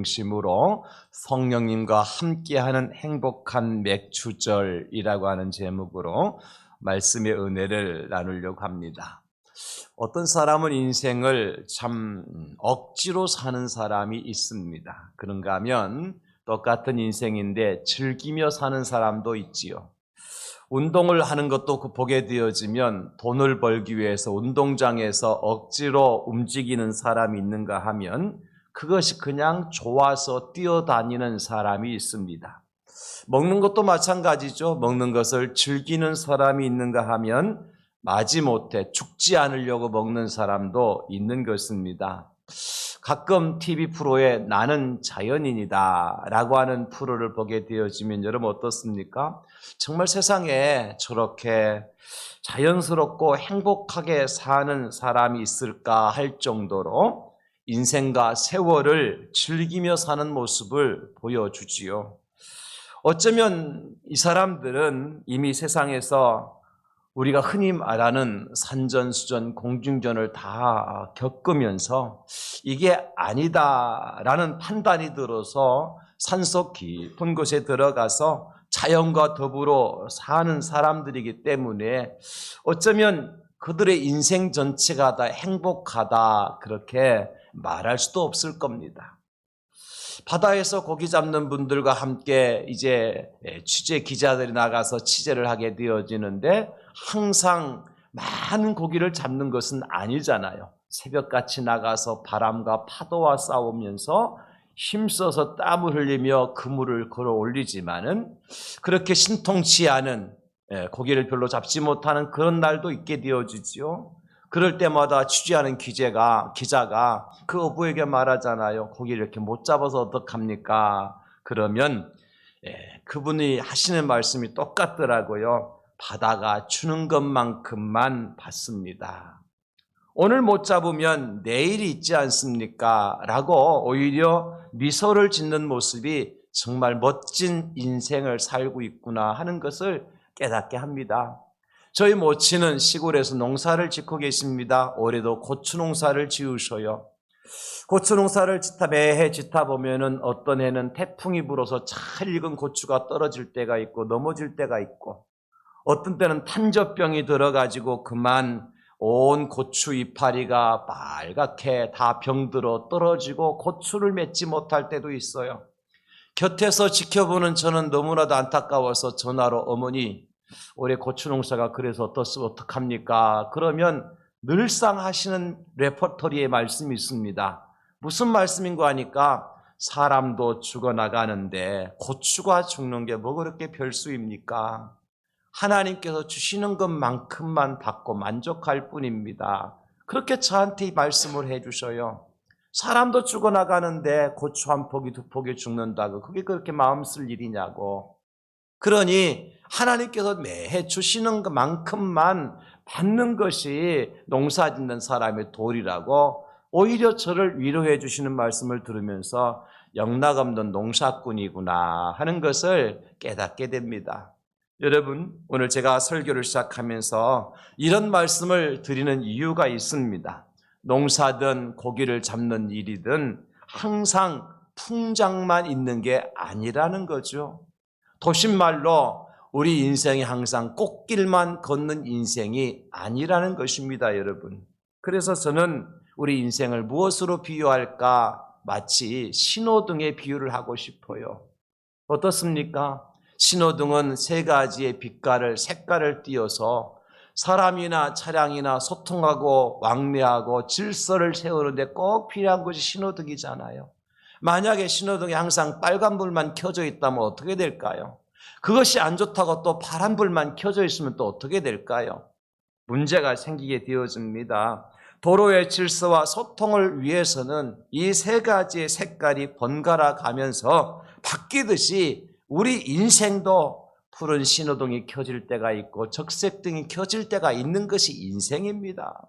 중심으로 성령님과 함께하는 행복한 맥주절이라고 하는 제목으로 말씀의 은혜를 나누려고 합니다. 어떤 사람은 인생을 참 억지로 사는 사람이 있습니다. 그런가 하면 똑같은 인생인데 즐기며 사는 사람도 있지요. 운동을 하는 것도 보게 되어지면 돈을 벌기 위해서 운동장에서 억지로 움직이는 사람이 있는가 하면 그것이 그냥 좋아서 뛰어다니는 사람이 있습니다. 먹는 것도 마찬가지죠. 먹는 것을 즐기는 사람이 있는가 하면 마지못해 죽지 않으려고 먹는 사람도 있는 것입니다. 가끔 TV 프로에 나는 자연인이다 라고 하는 프로를 보게 되어지면 여러분 어떻습니까? 정말 세상에 저렇게 자연스럽고 행복하게 사는 사람이 있을까 할 정도로 인생과 세월을 즐기며 사는 모습을 보여주지요. 어쩌면 이 사람들은 이미 세상에서 우리가 흔히 말하는 산전수전, 공중전을 다 겪으면서 이게 아니다라는 판단이 들어서 산속 깊은 곳에 들어가서 자연과 더불어 사는 사람들이기 때문에 어쩌면 그들의 인생 전체가 다 행복하다 그렇게 말할 수도 없을 겁니다. 바다에서 고기 잡는 분들과 함께 이제 취재 기자들이 나가서 취재를 하게 되어지는데 항상 많은 고기를 잡는 것은 아니잖아요. 새벽같이 나가서 바람과 파도와 싸우면서 힘써서 땀을 흘리며 그물을 걸어 올리지만은 그렇게 신통치 않은 고기를 별로 잡지 못하는 그런 날도 있게 되어지지요. 그럴 때마다 취재하는 기자가 그 어부에게 말하잖아요. 고기를 이렇게 못 잡아서 어떡합니까? 그러면 그분이 하시는 말씀이 똑같더라고요. 바다가 주는 것만큼만 받습니다. 오늘 못 잡으면 내일이 있지 않습니까? 라고 오히려 미소를 짓는 모습이 정말 멋진 인생을 살고 있구나 하는 것을 깨닫게 합니다. 저희 모친은 시골에서 농사를 짓고 계십니다. 올해도 고추 농사를 지으셔요. 고추 농사를 매해 짓다 보면은 어떤 해는 태풍이 불어서 잘 익은 고추가 떨어질 때가 있고 넘어질 때가 있고 어떤 때는 탄저병이 들어가지고 그만 온 고추 이파리가 빨갛게 다 병들어 떨어지고 고추를 맺지 못할 때도 있어요. 곁에서 지켜보는 저는 너무나도 안타까워서 전화로 어머니 올해 고추 농사가 그래서 어떡합니까? 그러면 늘상 하시는 레퍼토리의 말씀이 있습니다. 무슨 말씀인가 하니까 사람도 죽어나가는데 고추가 죽는 게 뭐 그렇게 별수입니까? 하나님께서 주시는 것만큼만 받고 만족할 뿐입니다. 그렇게 저한테 말씀을 해주셔요. 사람도 죽어나가는데 고추 한 포기 두 포기 죽는다고 그게 그렇게 마음 쓸 일이냐고. 그러니 하나님께서 매해 주시는 것만큼만 받는 것이 농사 짓는 사람의 도리라고 오히려 저를 위로해 주시는 말씀을 들으면서 영락없는 농사꾼이구나 하는 것을 깨닫게 됩니다. 여러분, 오늘 제가 설교를 시작하면서 이런 말씀을 드리는 이유가 있습니다. 농사든 고기를 잡는 일이든 항상 풍장만 있는 게 아니라는 거죠. 도심말로 우리 인생이 항상 꽃길만 걷는 인생이 아니라는 것입니다, 여러분. 그래서 저는 우리 인생을 무엇으로 비유할까? 마치 신호등에 비유를 하고 싶어요. 어떻습니까? 신호등은 세 가지의 빛깔을, 색깔을 띄어서 사람이나 차량이나 소통하고 왕래하고 질서를 세우는데 꼭 필요한 것이 신호등이잖아요. 만약에 신호등이 항상 빨간불만 켜져 있다면 어떻게 될까요? 그것이 안 좋다고 또 파란불만 켜져 있으면 또 어떻게 될까요? 문제가 생기게 되어집니다. 도로의 질서와 소통을 위해서는 이 세 가지의 색깔이 번갈아 가면서 바뀌듯이 우리 인생도 푸른 신호등이 켜질 때가 있고 적색등이 켜질 때가 있는 것이 인생입니다.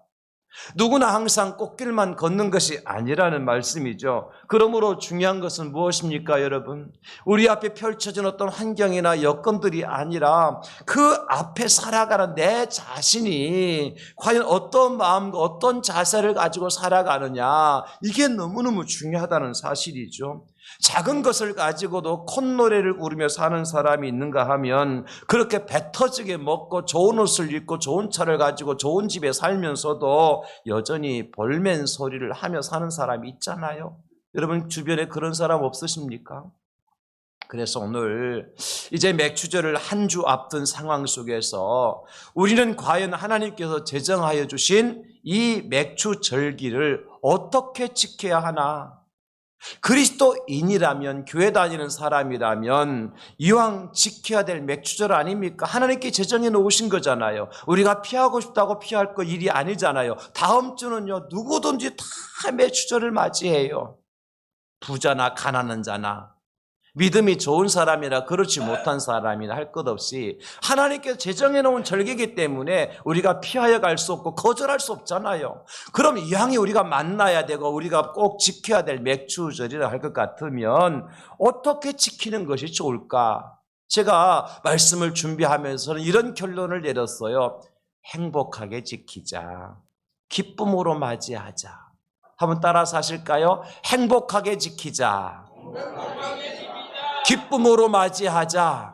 누구나 항상 꽃길만 걷는 것이 아니라는 말씀이죠. 그러므로 중요한 것은 무엇입니까, 여러분? 우리 앞에 펼쳐진 어떤 환경이나 여건들이 아니라 그 앞에 살아가는 내 자신이 과연 어떤 마음과 어떤 자세를 가지고 살아가느냐, 이게 너무너무 중요하다는 사실이죠. 작은 것을 가지고도 콧노래를 부르며 사는 사람이 있는가 하면 그렇게 배 터지게 먹고 좋은 옷을 입고 좋은 차를 가지고 좋은 집에 살면서도 여전히 볼멘 소리를 하며 사는 사람이 있잖아요. 여러분 주변에 그런 사람 없으십니까? 그래서 오늘 이제 맥추절을 한 주 앞둔 상황 속에서 우리는 과연 하나님께서 제정하여 주신 이 맥추절기를 어떻게 지켜야 하나? 그리스도인이라면, 교회 다니는 사람이라면 이왕 지켜야 될 맥추절 아닙니까? 하나님께 제정해 놓으신 거잖아요. 우리가 피하고 싶다고 피할 거 일이 아니잖아요. 다음 주는요, 누구든지 다 맥추절을 맞이해요. 부자나 가난한 자나 믿음이 좋은 사람이나 그렇지 못한 사람이나 할 것 없이 하나님께서 제정해 놓은 절기이기 때문에 우리가 피하여 갈 수 없고 거절할 수 없잖아요. 그럼 이왕에 우리가 만나야 되고 우리가 꼭 지켜야 될 맥추절이라 할 것 같으면 어떻게 지키는 것이 좋을까? 제가 말씀을 준비하면서는 이런 결론을 내렸어요. 행복하게 지키자. 기쁨으로 맞이하자. 한번 따라서 하실까요? 행복하게 지키자. 기쁨으로 맞이하자.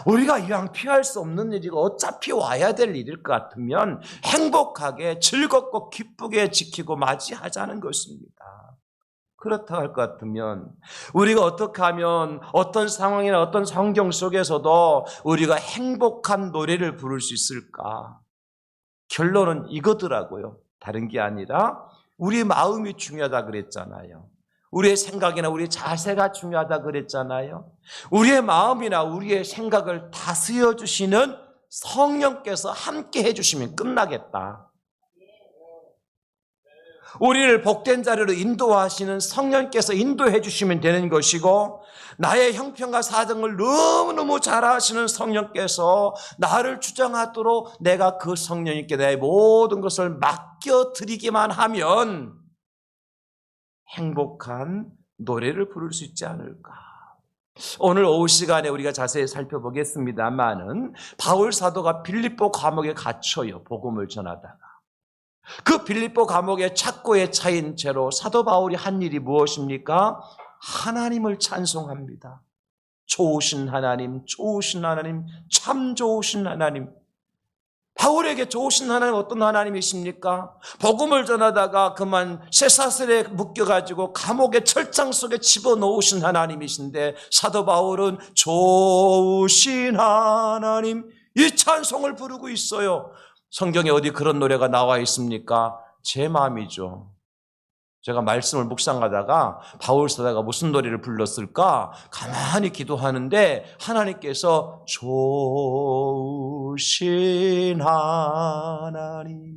우리가 이왕 피할 수 없는 일이고 어차피 와야 될 일일 것 같으면 행복하게 즐겁고 기쁘게 지키고 맞이하자는 것입니다. 그렇다고 할 것 같으면 우리가 어떻게 하면 어떤 상황이나 어떤 환경 속에서도 우리가 행복한 노래를 부를 수 있을까? 결론은 이거더라고요. 다른 게 아니라 우리 마음이 중요하다 그랬잖아요. 우리의 생각이나 우리의 자세가 중요하다 그랬잖아요. 우리의 마음이나 우리의 생각을 다스려 주시는 성령께서 함께 해주시면 끝나겠다. 우리를 복된 자리로 인도하시는 성령께서 인도해 주시면 되는 것이고, 나의 형편과 사정을 너무너무 잘 아시는 성령께서 나를 주장하도록 내가 그 성령님께 내 모든 것을 맡겨드리기만 하면 행복한 노래를 부를 수 있지 않을까. 오늘 오후 시간에 우리가 자세히 살펴보겠습니다만은 바울 사도가 빌립보 감옥에 갇혀요. 복음을 전하다가. 그 빌립보 감옥의 착고에 차인 채로 사도 바울이 한 일이 무엇입니까? 하나님을 찬송합니다. 좋으신 하나님, 좋으신 하나님, 참 좋으신 하나님. 바울에게 좋으신 하나님 어떤 하나님이십니까? 복음을 전하다가 그만 쇠사슬에 묶여가지고 감옥의 철장 속에 집어넣으신 하나님이신데 사도 바울은 좋으신 하나님 이 찬송을 부르고 있어요. 성경에 어디 그런 노래가 나와 있습니까? 제 마음이죠. 제가 말씀을 묵상하다가 바울 사도가 무슨 노래를 불렀을까? 가만히 기도하는데 하나님께서 좋으신 하나님,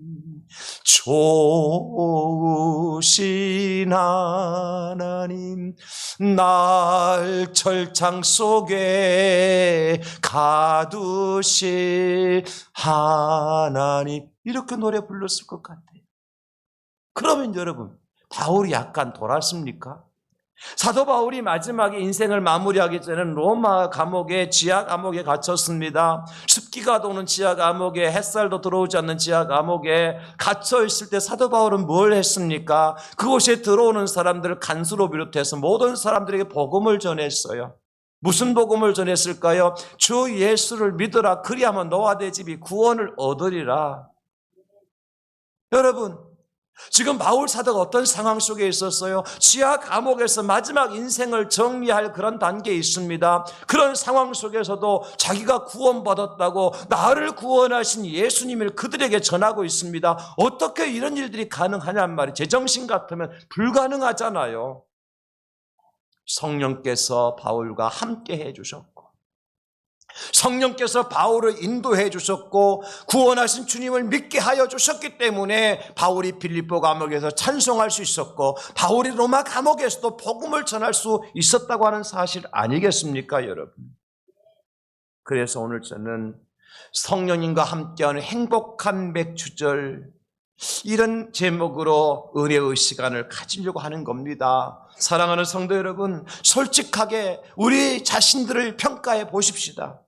좋으신 하나님, 날 철창 속에 가두실 하나님, 이렇게 노래 불렀을 것 같아요. 그러면 여러분, 바울이 약간 돌았습니까? 사도 바울이 마지막에 인생을 마무리하기 전에 로마 감옥에, 지하 감옥에 갇혔습니다. 습기가 도는 지하 감옥에, 햇살도 들어오지 않는 지하 감옥에 갇혀 있을 때 사도 바울은 뭘 했습니까? 그곳에 들어오는 사람들을 간수로 비롯해서 모든 사람들에게 복음을 전했어요. 무슨 복음을 전했을까요? 주 예수를 믿으라, 그리하면 너와 내 집이 구원을 얻으리라. 여러분, 지금 바울 사도가 어떤 상황 속에 있었어요? 지하 감옥에서 마지막 인생을 정리할 그런 단계에 있습니다. 그런 상황 속에서도 자기가 구원받았다고 나를 구원하신 예수님을 그들에게 전하고 있습니다. 어떻게 이런 일들이 가능하냔 말이에요. 제정신 같으면 불가능하잖아요. 성령께서 바울과 함께 해주셨고, 성령께서 바울을 인도해 주셨고, 구원하신 주님을 믿게 하여 주셨기 때문에 바울이 빌립보 감옥에서 찬송할 수 있었고, 바울이 로마 감옥에서도 복음을 전할 수 있었다고 하는 사실 아니겠습니까, 여러분? 그래서 오늘 저는 성령님과 함께하는 행복한 맥추절, 이런 제목으로 은혜의 시간을 가지려고 하는 겁니다. 사랑하는 성도 여러분, 솔직하게 우리 자신들을 평가해 보십시다.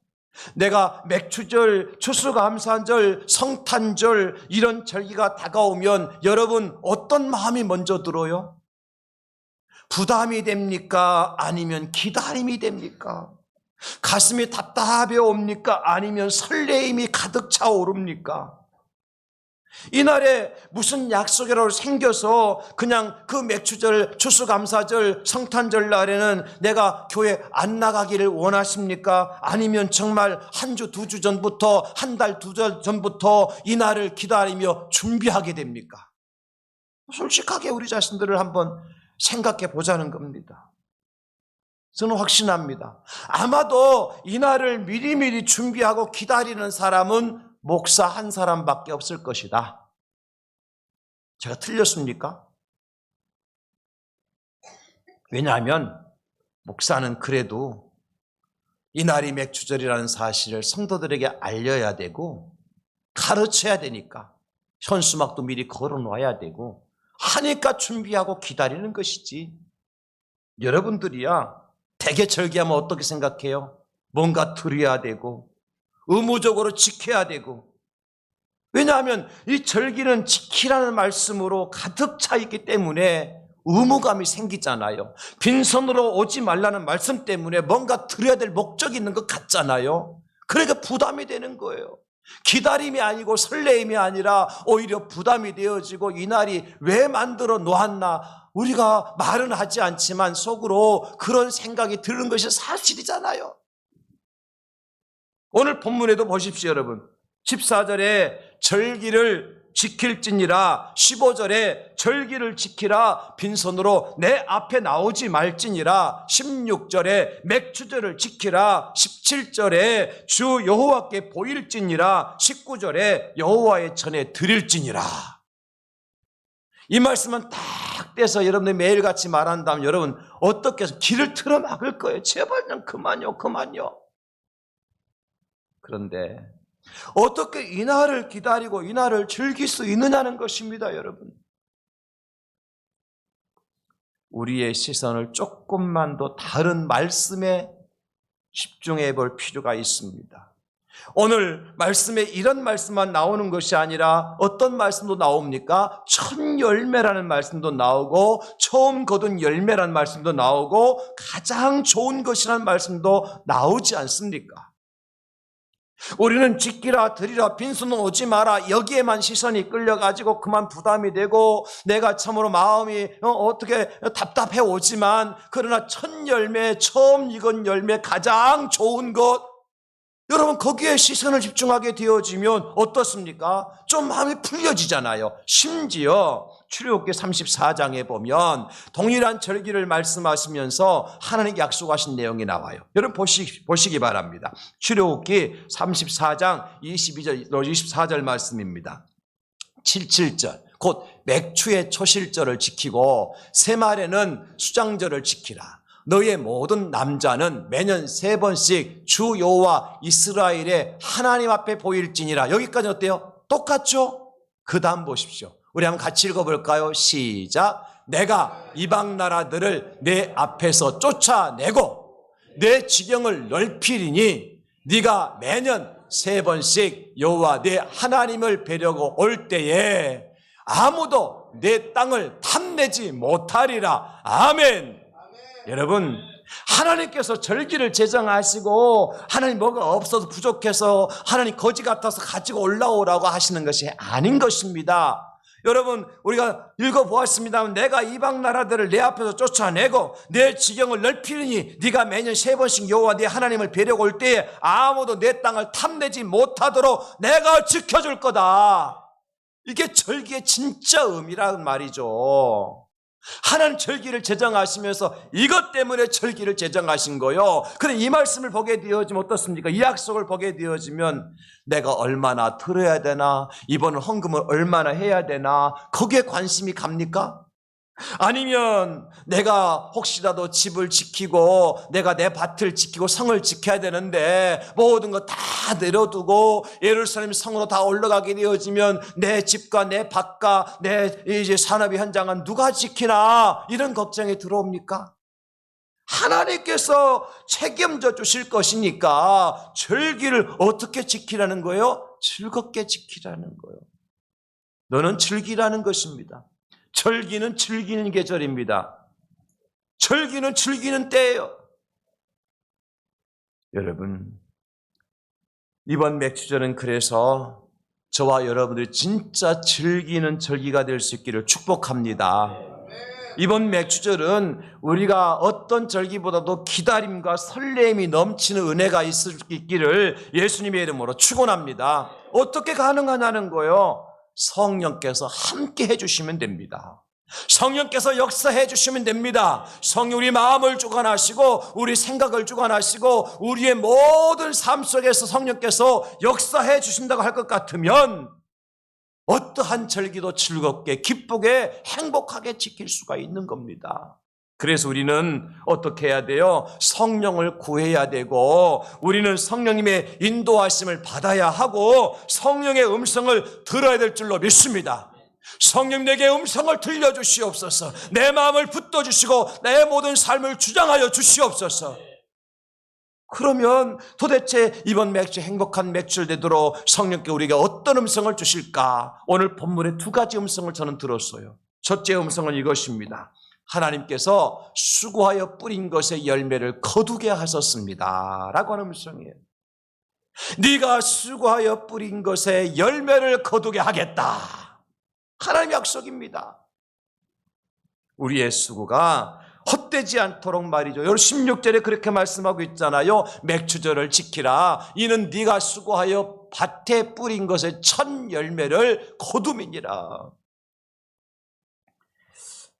내가 맥추절, 추수감사절, 성탄절 이런 절기가 다가오면 여러분 어떤 마음이 먼저 들어요? 부담이 됩니까? 아니면 기다림이 됩니까? 가슴이 답답해 옵니까? 아니면 설레임이 가득 차오릅니까? 이날에 무슨 약속이라도 생겨서 그냥 그 맥주절, 추수감사절, 성탄절 날에는 내가 교회 안 나가기를 원하십니까? 아니면 정말 한 주, 두 주 전부터, 한 달, 두 달 전부터 이 날을 기다리며 준비하게 됩니까? 솔직하게 우리 자신들을 한번 생각해 보자는 겁니다. 저는 확신합니다. 아마도 이 날을 미리미리 준비하고 기다리는 사람은 목사 한 사람밖에 없을 것이다. 제가 틀렸습니까? 왜냐하면 목사는 그래도 이 날이 맥주절이라는 사실을 성도들에게 알려야 되고 가르쳐야 되니까 현수막도 미리 걸어놔야 되고 하니까 준비하고 기다리는 것이지. 여러분들이야 대개 절기하면 어떻게 생각해요? 뭔가 드려야 되고 의무적으로 지켜야 되고. 왜냐하면 이 절기는 지키라는 말씀으로 가득 차 있기 때문에 의무감이 생기잖아요. 빈손으로 오지 말라는 말씀 때문에 뭔가 드려야 될 목적이 있는 것 같잖아요. 그러니까 부담이 되는 거예요. 기다림이 아니고 설레임이 아니라 오히려 부담이 되어지고 이 날이 왜 만들어 놓았나, 우리가 말은 하지 않지만 속으로 그런 생각이 드는 것이 사실이잖아요. 오늘 본문에도 보십시오, 여러분. 14절에 절기를 지킬지니라, 15절에 절기를 지키라, 빈손으로 내 앞에 나오지 말지니라, 16절에 맥주절을 지키라, 17절에 주 여호와께 보일지니라, 19절에 여호와의 전에 드릴지니라. 이 말씀은 딱 떼서 여러분들 매일같이 말한다면 여러분 어떻게 해서 길을 틀어막을 거예요. 제발 좀 그만요. 그런데 어떻게 이 날을 기다리고 이 날을 즐길 수 있느냐는 것입니다, 여러분. 우리의 시선을 조금만 더 다른 말씀에 집중해 볼 필요가 있습니다. 오늘 말씀에 이런 말씀만 나오는 것이 아니라 어떤 말씀도 나옵니까? 첫 열매라는 말씀도 나오고 처음 거둔 열매라는 말씀도 나오고 가장 좋은 것이라는 말씀도 나오지 않습니까? 우리는 지키라, 드리라, 빈손으로 오지 마라 여기에만 시선이 끌려가지고 그만 부담이 되고 내가 참으로 마음이 어떻게 답답해 오지만, 그러나 첫 열매, 처음 익은 열매, 가장 좋은 것, 여러분 거기에 시선을 집중하게 되어지면 어떻습니까? 좀 마음이 풀려지잖아요. 심지어 출애굽기 34장에 보면 동일한 절기를 말씀하시면서 하나님께 약속하신 내용이 나와요. 여러분 보시기 바랍니다. 출애굽기 34장 22절, 24절 말씀입니다. 77절, 곧 맥추의 초실절을 지키고 새말에는 수장절을 지키라. 너의 모든 남자는 매년 3번씩 주 여호와 이스라엘의 하나님 앞에 보일지니라. 여기까지 어때요? 똑같죠? 그 다음 보십시오. 우리 한번 같이 읽어볼까요? 시작. 내가 이방 나라들을 내 앞에서 쫓아내고 내 지경을 넓히리니 네가 매년 3번씩 여호와 내 하나님을 뵈려고 올 때에 아무도 내 땅을 탐내지 못하리라. 아멘. 여러분, 하나님께서 절기를 제정하시고 하나님 뭐가 없어서 부족해서 하나님 거지 같아서 가지고 올라오라고 하시는 것이 아닌 것입니다. 여러분, 우리가 읽어보았습니다만 내가 이방 나라들을 내 앞에서 쫓아내고 내 지경을 넓히니 네가 매년 3번씩 여호와 네 하나님을 뵈려고 올 때에 아무도 내 땅을 탐내지 못하도록 내가 지켜줄 거다. 이게 절기의 진짜 의미라는 말이죠. 하나님 절기를 제정하시면서 이것 때문에 절기를 제정하신 거요. 그런데 이 말씀을 보게 되어지면 어떻습니까? 이 약속을 보게 되어지면 내가 얼마나 들어야 되나, 이번 헌금을 얼마나 해야 되나, 거기에 관심이 갑니까? 아니면 내가 혹시라도 집을 지키고 내가 내 밭을 지키고 성을 지켜야 되는데 모든 거 다 내려두고 예루살렘 성으로 다 올라가게 되어지면 내 집과 내 밭과 내 이제 산업의 현장은 누가 지키나, 이런 걱정이 들어옵니까? 하나님께서 책임져 주실 것이니까 절기를 어떻게 지키라는 거예요? 즐겁게 지키라는 거예요. 너는 즐기라는 것입니다. 절기는 즐기는 계절입니다. 즐기는 때예요. 여러분, 이번 맥주절은 그래서 저와 여러분들이 진짜 즐기는 절기가 될 수 있기를 축복합니다. 이번 맥주절은 우리가 어떤 절기보다도 기다림과 설렘이 넘치는 은혜가 있기를 예수님의 이름으로 축원합니다. 어떻게 가능하냐는 거예요. 성령께서 함께 해주시면 됩니다. 성령께서 역사해 주시면 됩니다. 성령 우리 마음을 주관하시고 우리 생각을 주관하시고 우리의 모든 삶 속에서 성령께서 역사해 주신다고 할 것 같으면 어떠한 절기도 즐겁게 기쁘게 행복하게 지킬 수가 있는 겁니다. 그래서 우리는 어떻게 해야 돼요? 성령을 구해야 되고 우리는 성령님의 인도하심을 받아야 하고 성령의 음성을 들어야 될 줄로 믿습니다. 성령 내게 음성을 들려주시옵소서. 내 마음을 붙들어주시고 내 모든 삶을 주장하여 주시옵소서. 그러면 도대체 이번 맥주 행복한 맥주를 되도록 성령께 우리가 어떤 음성을 주실까? 오늘 본문에 두 가지 음성을 저는 들었어요. 첫째 음성은 이것입니다. 하나님께서 수고하여 뿌린 것의 열매를 거두게 하셨습니다 라고 하는 음성이에요. 네가 수고하여 뿌린 것의 열매를 거두게 하겠다. 하나님의 약속입니다. 우리의 수고가 헛되지 않도록 말이죠. 여러분 16절에 그렇게 말씀하고 있잖아요. 맥주절을 지키라. 이는 네가 수고하여 밭에 뿌린 것의 첫 열매를 거둠이니라.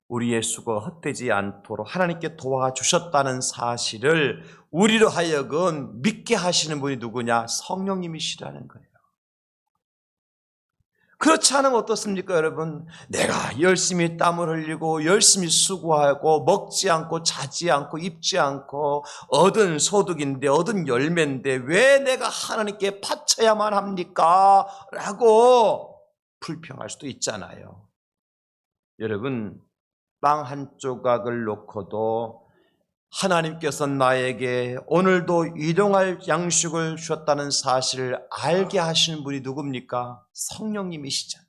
우리의 수고가 헛되지 않도록 하나님께 도와주셨다는 사실을 우리로 하여금 믿게 하시는 분이 누구냐? 성령님이시라는 거예요. 그렇지 않으면 어떻습니까, 여러분? 내가 열심히 땀을 흘리고 열심히 수고하고 먹지 않고 자지 않고 입지 않고 얻은 소득인데 얻은 열매인데 왜 내가 하나님께 바쳐야만 합니까? 라고 불평할 수도 있잖아요. 여러분, 빵 한 조각을 놓고도 하나님께서 나에게 오늘도 일용할 양식을 주셨다는 사실을 알게 하시는 분이 누굽니까? 성령님이시잖아요.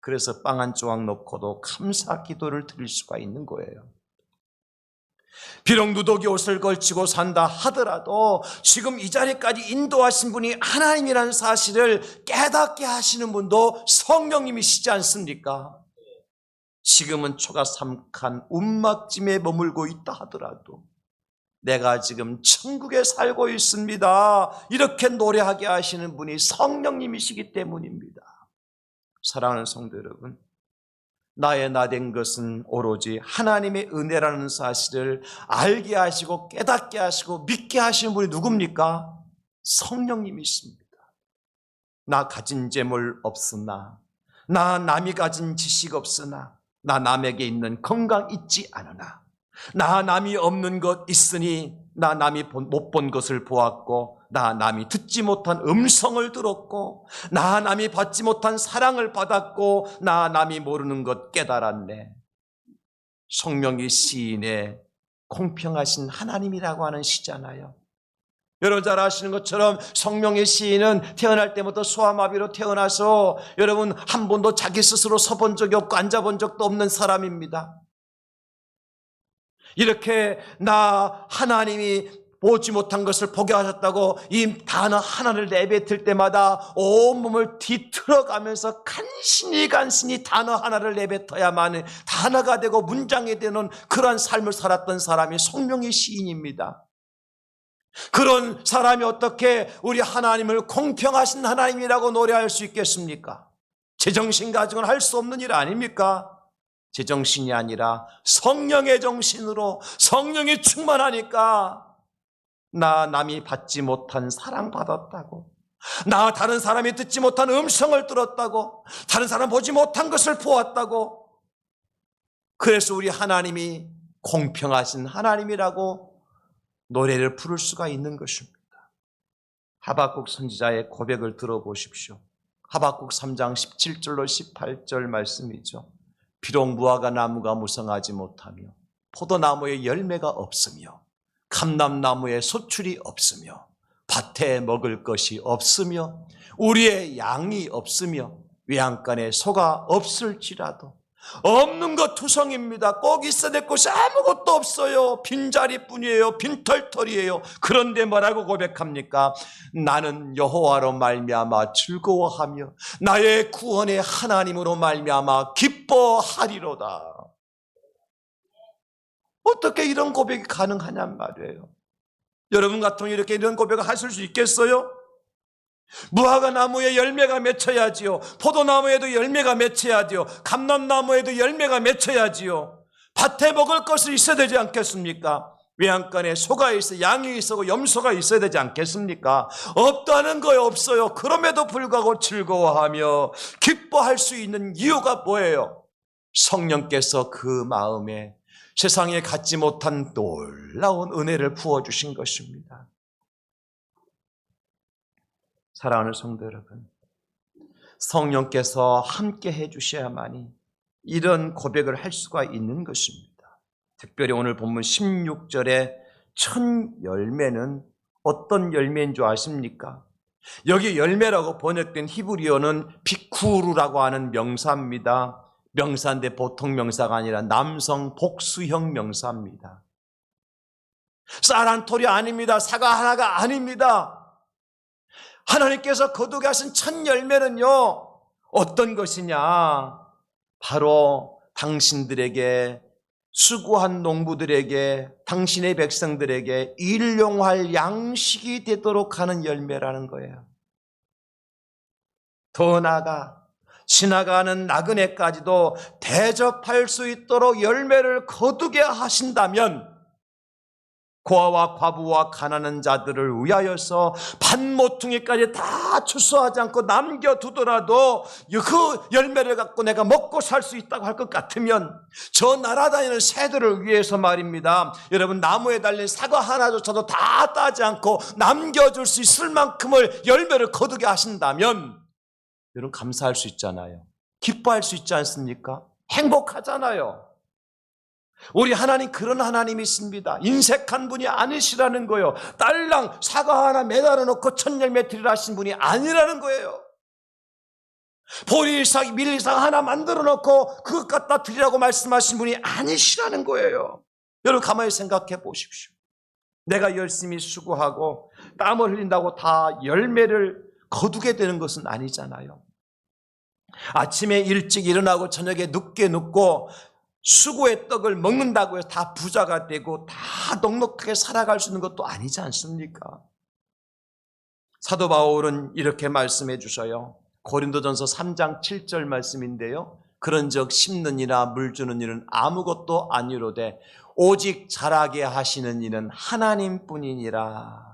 그래서 빵 한 조각 놓고도 감사 기도를 드릴 수가 있는 거예요. 비록 누더기 옷을 걸치고 산다 하더라도 지금 이 자리까지 인도하신 분이 하나님이라는 사실을 깨닫게 하시는 분도 성령님이시지 않습니까? 지금은 초가 삼간 움막짐에 머물고 있다 하더라도 내가 지금 천국에 살고 있습니다. 이렇게 노래하게 하시는 분이 성령님이시기 때문입니다. 사랑하는 성도 여러분, 나의 나 된 것은 오로지 하나님의 은혜라는 사실을 알게 하시고 깨닫게 하시고 믿게 하시는 분이 누굽니까? 성령님이십니다. 나 가진 재물 없으나, 나 남이 가진 지식 없으나, 나 남에게 있는 건강 있지 않으나, 나 남이 없는 것 있으니 나 남이 못 본 것을 보았고 나 남이 듣지 못한 음성을 들었고 나 남이 받지 못한 사랑을 받았고 나 남이 모르는 것 깨달았네. 성령이 시인의 공평하신 하나님이라고 하는 시잖아요. 여러분 잘 아시는 것처럼 성령의 시인은 태어날 때부터 소아마비로 태어나서 여러분 한 번도 자기 스스로 서본 적이 없고 앉아본 적도 없는 사람입니다. 이렇게 나 하나님이 보지 못한 것을 보게 하셨다고 이 단어 하나를 내뱉을 때마다 온몸을 뒤틀어가면서 간신히 단어 하나를 내뱉어야만 단어가 되고 문장이 되는 그러한 삶을 살았던 사람이 성령의 시인입니다. 그런 사람이 어떻게 우리 하나님을 공평하신 하나님이라고 노래할 수 있겠습니까? 제정신 가지고는 할 수 없는 일 아닙니까? 제정신이 아니라 성령의 정신으로 성령이 충만하니까 나 남이 받지 못한 사랑 받았다고, 나 다른 사람이 듣지 못한 음성을 들었다고, 다른 사람 보지 못한 것을 보았다고, 그래서 우리 하나님이 공평하신 하나님이라고 노래를 부를 수가 있는 것입니다. 하박국 선지자의 고백을 들어보십시오. 하박국 3장 17절로 18절 말씀이죠. 비록 무화과 나무가 무성하지 못하며 포도나무에 열매가 없으며 감람나무에 소출이 없으며 밭에 먹을 것이 없으며 우리의 양이 없으며 외양간에 소가 없을지라도 없는 것 투성입니다. 꼭 있어야 될 것이 아무것도 없어요. 빈자리뿐이에요. 빈털털이에요. 그런데 뭐라고 고백합니까? 나는 여호와로 말미암아 즐거워하며 나의 구원의 하나님으로 말미암아 기뻐하리로다. 어떻게 이런 고백이 가능하냔 말이에요. 여러분 같으면 이렇게 이런 고백을 하실 수 있겠어요? 무화과 나무에 열매가 맺혀야지요. 포도나무에도 열매가 맺혀야지요. 감람나무에도 열매가 맺혀야지요. 밭에 먹을 것이 있어야 되지 않겠습니까? 외양간에 소가 있어, 양이 있고 염소가 있어야 되지 않겠습니까? 없다는 거예요. 없어요. 그럼에도 불구하고 즐거워하며 기뻐할 수 있는 이유가 뭐예요? 성령께서 그 마음에 세상에 갖지 못한 놀라운 은혜를 부어주신 것입니다. 사랑하는 성도 여러분, 성령께서 함께 해주셔야만이 이런 고백을 할 수가 있는 것입니다. 특별히 오늘 본문 16절에 첫 열매는 어떤 열매인 줄 아십니까? 여기 열매라고 번역된 히브리어는 비쿠르라고 하는 명사입니다. 명사인데 보통 명사가 아니라 남성 복수형 명사입니다. 쌀 한 톨이 아닙니다. 사과 하나가 아닙니다. 하나님께서 거두게 하신 첫 열매는요, 어떤 것이냐? 바로 당신들에게, 수고한 농부들에게, 당신의 백성들에게 일용할 양식이 되도록 하는 열매라는 거예요. 더 나아가 지나가는 나그네까지도 대접할 수 있도록 열매를 거두게 하신다면 고아와 과부와 가난한 자들을 위하여서 밭모퉁이까지 다 추수하지 않고 남겨두더라도 그 열매를 갖고 내가 먹고 살 수 있다고 할 것 같으면 저 날아다니는 새들을 위해서 말입니다. 여러분, 나무에 달린 사과 하나조차도 다 따지 않고 남겨줄 수 있을 만큼을 열매를 거두게 하신다면 여러분 감사할 수 있잖아요. 기뻐할 수 있지 않습니까? 행복하잖아요. 우리 하나님 그런 하나님이십니다. 인색한 분이 아니시라는 거예요. 딸랑 사과 하나 매달아 놓고 첫 열매 드리라 하신 분이 아니라는 거예요. 보리삭, 밀리삭 하나 만들어 놓고 그것 갖다 드리라고 말씀하신 분이 아니시라는 거예요. 여러분 가만히 생각해 보십시오. 내가 열심히 수고하고 땀을 흘린다고 다 열매를 거두게 되는 것은 아니잖아요. 아침에 일찍 일어나고 저녁에 늦게 눕고 수고의 떡을 먹는다고 해서 다 부자가 되고 다 넉넉하게 살아갈 수 있는 것도 아니지 않습니까? 사도 바울은 이렇게 말씀해 주셔요. 고린도전서 3장 7절 말씀인데요. 그런즉 심는 이나 물 주는 일은 아무것도 아니로되 오직 자라게 하시는 이는 하나님뿐이니라.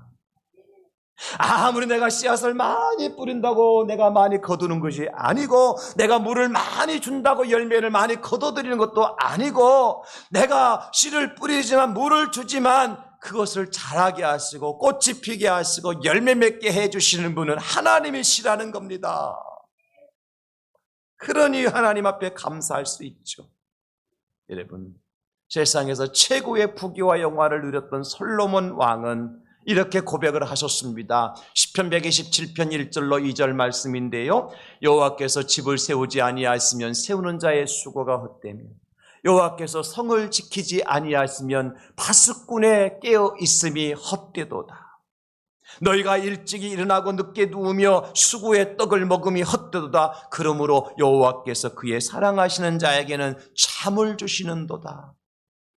아무리 내가 씨앗을 많이 뿌린다고 내가 많이 거두는 것이 아니고, 내가 물을 많이 준다고 열매를 많이 거둬들이는 것도 아니고, 내가 씨를 뿌리지만 물을 주지만 그것을 자라게 하시고 꽃이 피게 하시고 열매 맺게 해주시는 분은 하나님이시라는 겁니다. 그러니 하나님 앞에 감사할 수 있죠. 여러분, 세상에서 최고의 부귀와 영화를 누렸던 솔로몬 왕은 이렇게 고백을 하셨습니다. 시편 127편 1절로 2절 말씀인데요. 여호와께서 집을 세우지 아니하시면 세우는 자의 수고가 헛되며 여호와께서 성을 지키지 아니하시면 파수꾼의 깨어 있음이 헛되도다. 너희가 일찍이 일어나고 늦게 누우며 수고의 떡을 먹음이 헛되도다. 그러므로 여호와께서 그의 사랑하시는 자에게는 잠을 주시는도다.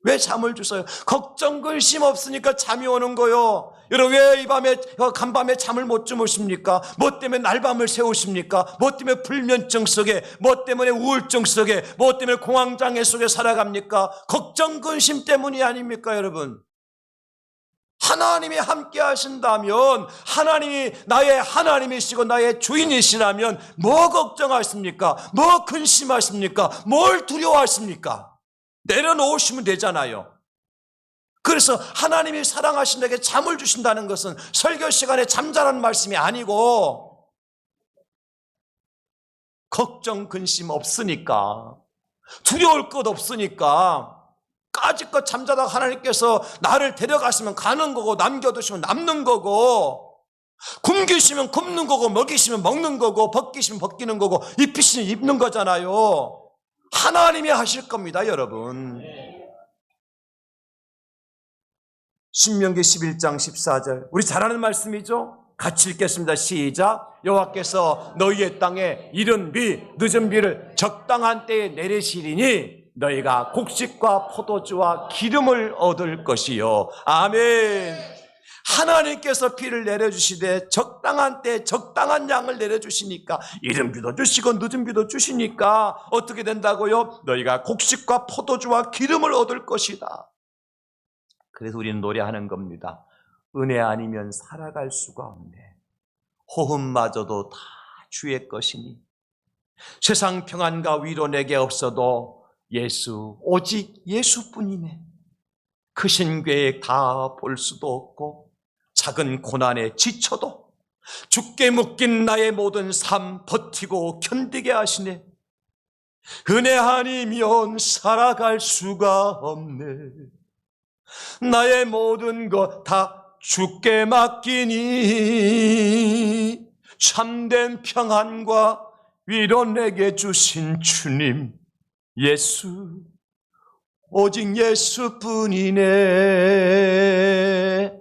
왜 잠을 주세요? 걱정 근심 없으니까 잠이 오는 거요. 여러분, 왜 이 밤에 간밤에 잠을 못 주무십니까? 뭐 때문에 날밤을 새우십니까? 뭐 때문에 불면증 속에, 뭐 때문에 우울증 속에, 뭐 때문에 공황장애 속에 살아갑니까? 걱정 근심 때문이 아닙니까, 여러분? 하나님이 함께 하신다면, 하나님이 나의 하나님이시고 나의 주인이시라면 뭐 걱정하십니까? 뭐 근심하십니까? 뭘 두려워하십니까? 내려놓으시면 되잖아요. 그래서 하나님이 사랑하신다에게 잠을 주신다는 것은 설교 시간에 잠자라는 말씀이 아니고, 걱정 근심 없으니까, 두려울 것 없으니까 까짓것 잠자다가 하나님께서 나를 데려가시면 가는 거고, 남겨두시면 남는 거고, 굶기시면 굶는 거고, 먹이시면 먹는 거고, 벗기시면 벗기는 거고, 입히시면 입는 거잖아요. 하나님이 하실 겁니다, 여러분. 신명기 11장 14절, 우리 잘 아는 말씀이죠? 같이 읽겠습니다. 시작. 여호와께서 너희의 땅에 이른 비 늦은 비를 적당한 때에 내리시리니 너희가 곡식과 포도주와 기름을 얻을 것이요. 아멘. 하나님께서 비를 내려주시되 적당한 때 적당한 양을 내려주시니까, 이른 비도 주시고 늦은 비도 주시니까 어떻게 된다고요? 너희가 곡식과 포도주와 기름을 얻을 것이다. 그래서 우리는 노래하는 겁니다. 은혜 아니면 살아갈 수가 없네. 호흡마저도 다 주의 것이니 세상 평안과 위로 내게 없어도 예수, 오직 예수뿐이네. 크신 계획 다 볼 수도 없고 작은 고난에 지쳐도 죽게 묶인 나의 모든 삶 버티고 견디게 하시네. 은혜 아니면 살아갈 수가 없네. 나의 모든 것 다 주께 맡기니 참된 평안과 위로 내게 주신 주님 예수, 오직 예수뿐이네.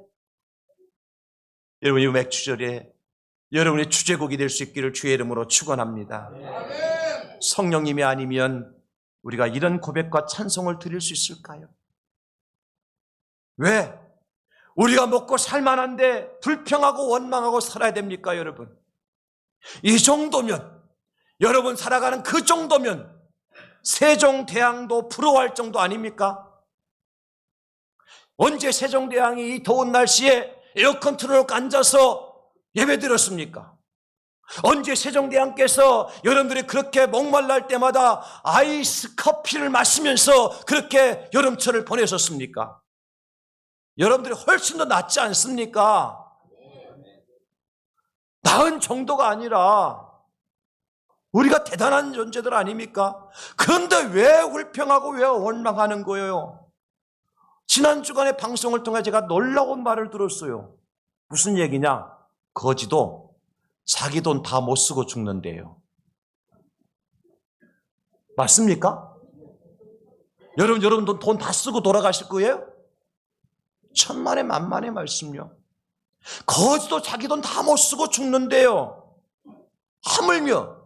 여러분, 이 맥주절에 여러분의 주제곡이 될 수 있기를 주의 이름으로 축원합니다. 성령님이 아니면 우리가 이런 고백과 찬송을 드릴 수 있을까요? 왜? 우리가 먹고 살만한데 불평하고 원망하고 살아야 됩니까, 여러분? 이 정도면, 여러분 살아가는 그 정도면 세종대왕도 부러워할 정도 아닙니까? 언제 세종대왕이 이 더운 날씨에 에어컨 틀어놓고 앉아서 예배 드렸습니까? 언제 세종대왕께서 여러분들이 그렇게 목말라 할 때마다 아이스 커피를 마시면서 그렇게 여름철을 보내셨습니까? 여러분들이 훨씬 더 낫지 않습니까? 나은 정도가 아니라 우리가 대단한 존재들 아닙니까? 그런데 왜 불평하고 왜 원망하는 거예요? 지난 주간에 방송을 통해 제가 놀라운 말을 들었어요. 무슨 얘기냐? 거지도 자기 돈 다 못 쓰고 죽는데요. 맞습니까? 여러분 돈 다 쓰고 돌아가실 거예요? 천만의 만만의 말씀요. 거지도 자기 돈 다 못 쓰고 죽는데요. 하물며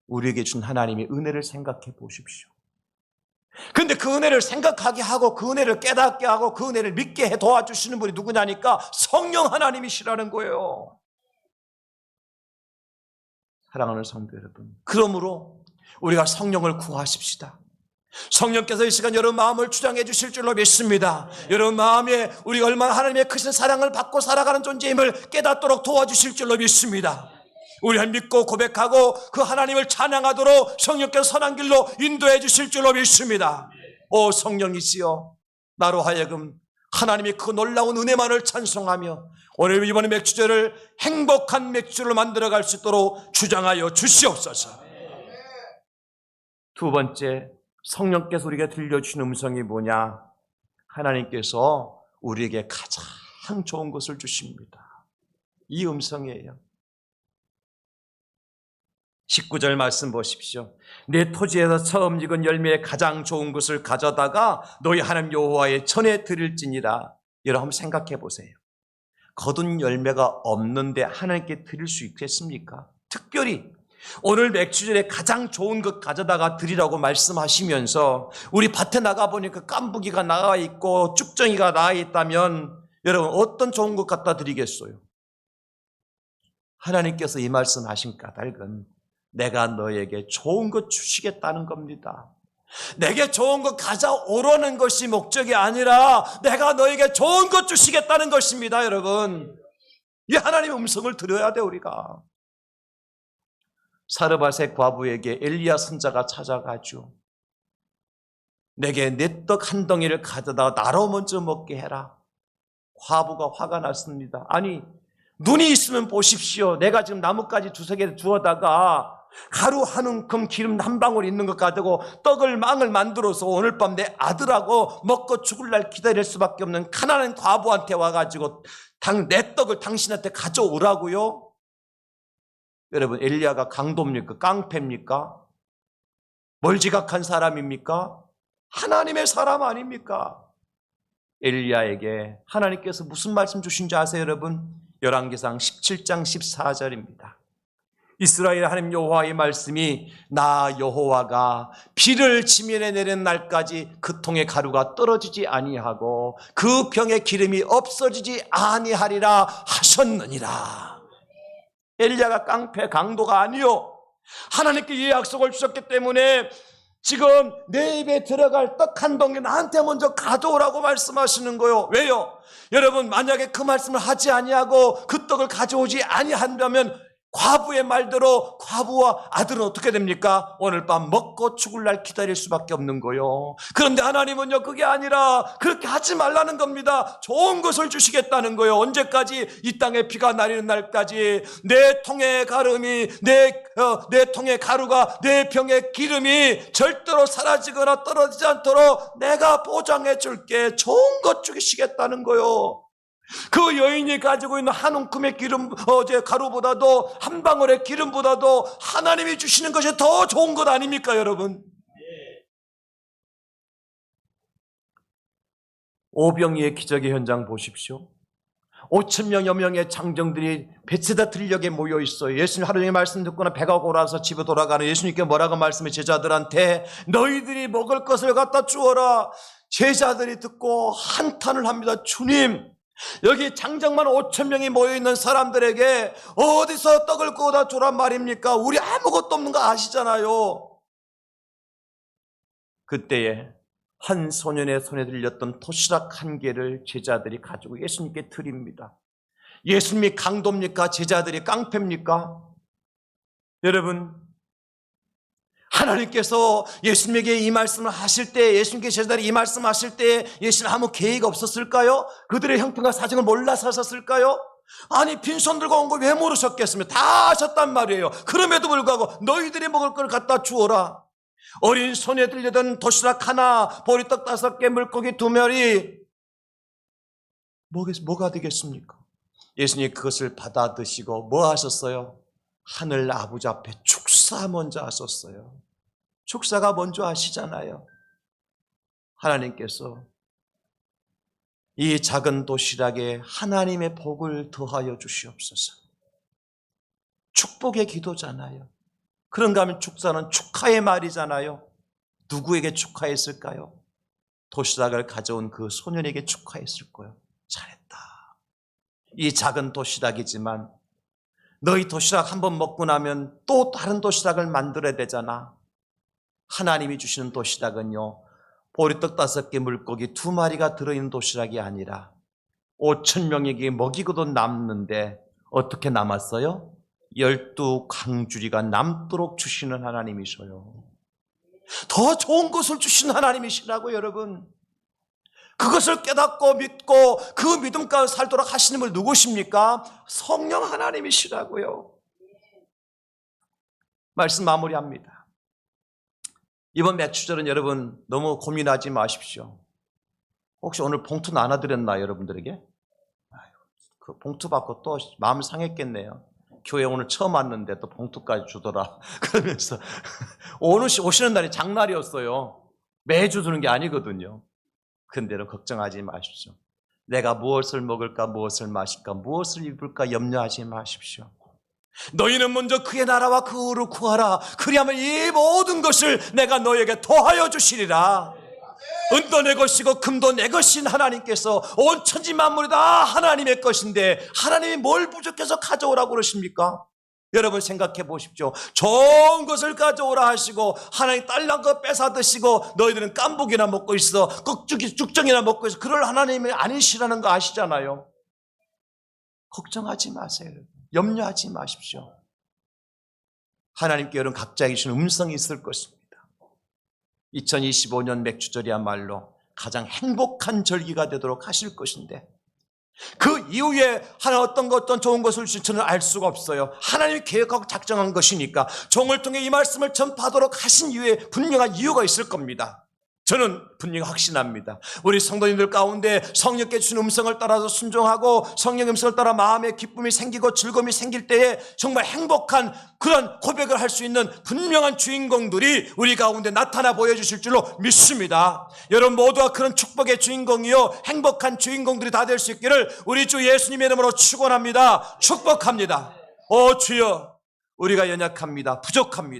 우리에게 준 하나님의 은혜를 생각해 보십시오. 그런데 그 은혜를 생각하게 하고 그 은혜를 깨닫게 하고 그 은혜를 믿게 해 도와주시는 분이 누구냐니까 성령 하나님이시라는 거예요. 사랑하는 성도 여러분, 그러므로 우리가 성령을 구하십시다. 성령께서 이 시간 여러분 마음을 주장해 주실 줄로 믿습니다. 여러분 마음에 우리가 얼마나 하나님의 크신 사랑을 받고 살아가는 존재임을 깨닫도록 도와주실 줄로 믿습니다. 우리가 믿고 고백하고 그 하나님을 찬양하도록 성령께서 선한 길로 인도해 주실 줄로 믿습니다. 오 성령이시여, 나로 하여금 하나님의 그 놀라운 은혜만을 찬송하며 오늘 이번에 맥주절을 행복한 맥주로 만들어갈 수 있도록 주장하여 주시옵소서. 두 번째, 성령께서 우리에게 들려주신 음성이 뭐냐? 하나님께서 우리에게 가장 좋은 것을 주십니다. 이 음성이에요. 19절 말씀 보십시오. 내 토지에서 처음 익은 열매의 가장 좋은 것을 가져다가 너희 하나님 여호와의 전에 드릴지니라. 여러분 한번 생각해 보세요. 거둔 열매가 없는데 하나님께 드릴 수 있겠습니까? 특별히 오늘 맥주절에 가장 좋은 것 가져다가 드리라고 말씀하시면서 우리 밭에 나가보니까 깐부기가 나와 있고 쭉정이가 나와 있다면 여러분 어떤 좋은 것 갖다 드리겠어요? 하나님께서 이 말씀하신 까닭은 내가 너에게 좋은 것 주시겠다는 겁니다. 내게 좋은 것 가져오라는 것이 목적이 아니라 내가 너에게 좋은 것 주시겠다는 것입니다. 여러분, 이 하나님의 음성을 들어야 돼. 우리가 사르밧의 과부에게 엘리야 선자가 찾아가죠. 내게 내 떡 한 덩이를 가져다 나로 먼저 먹게 해라. 과부가 화가 났습니다. 아니, 눈이 있으면 보십시오. 내가 지금 나뭇가지 두세 개 주워다가 가루 한 움큼 기름 한 방울 있는 것 가지고 떡을 망을 만들어서 오늘 밤 내 아들하고 먹고 죽을 날 기다릴 수밖에 없는 가난한 과부한테 와가지고 내 떡을 당신한테 가져오라고요? 여러분, 엘리야가 강도입니까? 깡패입니까? 뭘 지각한 사람입니까? 하나님의 사람 아닙니까? 엘리야에게 하나님께서 무슨 말씀 주신지 아세요, 여러분? 열왕기상 17장 14절입니다. 이스라엘 하나님 여호와의 말씀이 나 여호와가 비를 지면에 내리는 날까지 그 통의 가루가 떨어지지 아니하고 그 병의 기름이 없어지지 아니하리라 하셨느니라. 엘리야가 깡패 강도가 아니요, 하나님께 이 약속을 주셨기 때문에 지금 내 입에 들어갈 떡 한 덩이 나한테 먼저 가져오라고 말씀하시는 거요. 왜요? 여러분, 만약에 그 말씀을 하지 아니하고 그 떡을 가져오지 아니한다면 과부의 말대로 과부와 아들은 어떻게 됩니까? 오늘 밤 먹고 죽을 날 기다릴 수밖에 없는 거요. 그런데 하나님은요, 그게 아니라 그렇게 하지 말라는 겁니다. 좋은 것을 주시겠다는 거요. 언제까지? 이 땅에 비가 내리는 날까지 내 통의 가름이 내 통의 가루가 내 병의 기름이 절대로 사라지거나 떨어지지 않도록 내가 보장해 줄게. 좋은 것 주시겠다는 거요. 그 여인이 가지고 있는 한 움큼의 기름, 가루보다도 한 방울의 기름보다도 하나님이 주시는 것이 더 좋은 것 아닙니까, 여러분? 오병이의 기적의 현장 보십시오. 5,000명여 명의 장정들이 베세다 들녘에 모여 있어요. 예수님 하루 종일 말씀 듣거나 배가 고라서 집에 돌아가는 예수님께 뭐라고 말씀해? 제자들한테 너희들이 먹을 것을 갖다 주어라. 제자들이 듣고 한탄을 합니다. 주님, 여기 장정만 5,000명이 모여있는 사람들에게 어디서 떡을 구워다 주란 말입니까? 우리 아무것도 없는 거 아시잖아요. 그때에 한 소년의 손에 들렸던 도시락 한 개를 제자들이 가지고 예수님께 드립니다. 예수님이 강도입니까? 제자들이 깡패입니까? 여러분, 하나님께서 예수님에게 이 말씀을 하실 때, 예수님께 제자들이 이 말씀 하실 때 예수님 아무 계획 없었을까요? 그들의 형편과 사정을 몰라서 하셨을까요? 아니, 빈손 들고 온 거 왜 모르셨겠습니까? 다 하셨단 말이에요. 그럼에도 불구하고 너희들이 먹을 걸 갖다 주어라. 어린 손에 들려던 도시락 하나, 보리떡 5개, 물고기 2마리, 뭐가 되겠습니까? 예수님이 그것을 받아 드시고 뭐 하셨어요? 하늘 아버지 앞에 축사 먼저 하셨어요. 축사가 먼저 하시잖아요. 하나님께서 이 작은 도시락에 하나님의 복을 더하여 주시옵소서. 축복의 기도잖아요. 그런가 하면 축사는 축하의 말이잖아요. 누구에게 축하했을까요? 도시락을 가져온 그 소년에게 축하했을 거예요. 잘했다. 이 작은 도시락이지만 너희 도시락 한번 먹고 나면 또 다른 도시락을 만들어야 되잖아. 하나님이 주시는 도시락은요, 보리떡 5개, 물고기 2마리가 들어있는 도시락이 아니라 5,000명에게 먹이고도 남는데 어떻게 남았어요? 12강주리가 남도록 주시는 하나님이셔요. 더 좋은 것을 주시는 하나님이시라고, 여러분. 그것을 깨닫고 믿고 그 믿음 가운데 살도록 하시는 분 누구십니까? 성령 하나님이시라고요. 말씀 마무리합니다. 이번 매추절은 여러분 너무 고민하지 마십시오. 혹시 오늘 봉투 나눠드렸나요, 여러분들에게? 그 봉투 받고 또 마음 상했겠네요. 교회 오늘 처음 왔는데 또 봉투까지 주더라. 그러면서 오늘 오시는 날이 장날이었어요. 매주 주는 게 아니거든요. 근데 걱정하지 마십시오. 내가 무엇을 먹을까, 무엇을 마실까, 무엇을 입을까 염려하지 마십시오. 너희는 먼저 그의 나라와 그 의를 구하라. 그리하면 이 모든 것을 내가 너에게 더하여 주시리라. 은도 내 것이고 금도 내 것인 하나님께서 온 천지 만물이 다 하나님의 것인데 하나님이 뭘 부족해서 가져오라고 그러십니까? 여러분 생각해 보십시오. 좋은 것을 가져오라 하시고 하나님 딸난 거 뺏어 드시고 너희들은 깐복이나 먹고 있어, 죽정이나 먹고 있어. 그럴 하나님이 아니시라는 거 아시잖아요. 걱정하지 마세요. 염려하지 마십시오. 하나님께 여러분 각자에게 주신 음성이 있을 것입니다. 2025년 맥주절이야말로 가장 행복한 절기가 되도록 하실 것인데 그 이후에 어떤 좋은 것을 주실지 저는 알 수가 없어요. 하나님이 계획하고 작정한 것이니까 종을 통해 이 말씀을 전파하도록 하신 이유에 분명한 이유가 있을 겁니다. 저는 분명히 확신합니다. 우리 성도님들 가운데 성령께 주신 음성을 따라서 순종하고 성령의 음성을 따라 마음의 기쁨이 생기고 즐거움이 생길 때에 정말 행복한 그런 고백을 할 수 있는 분명한 주인공들이 우리 가운데 나타나 보여주실 줄로 믿습니다. 여러분 모두가 그런 축복의 주인공이요 행복한 주인공들이 다 될 수 있기를 우리 주 예수님의 이름으로 축원합니다. 축복합니다. 오 주여, 우리가 연약합니다. 부족합니다.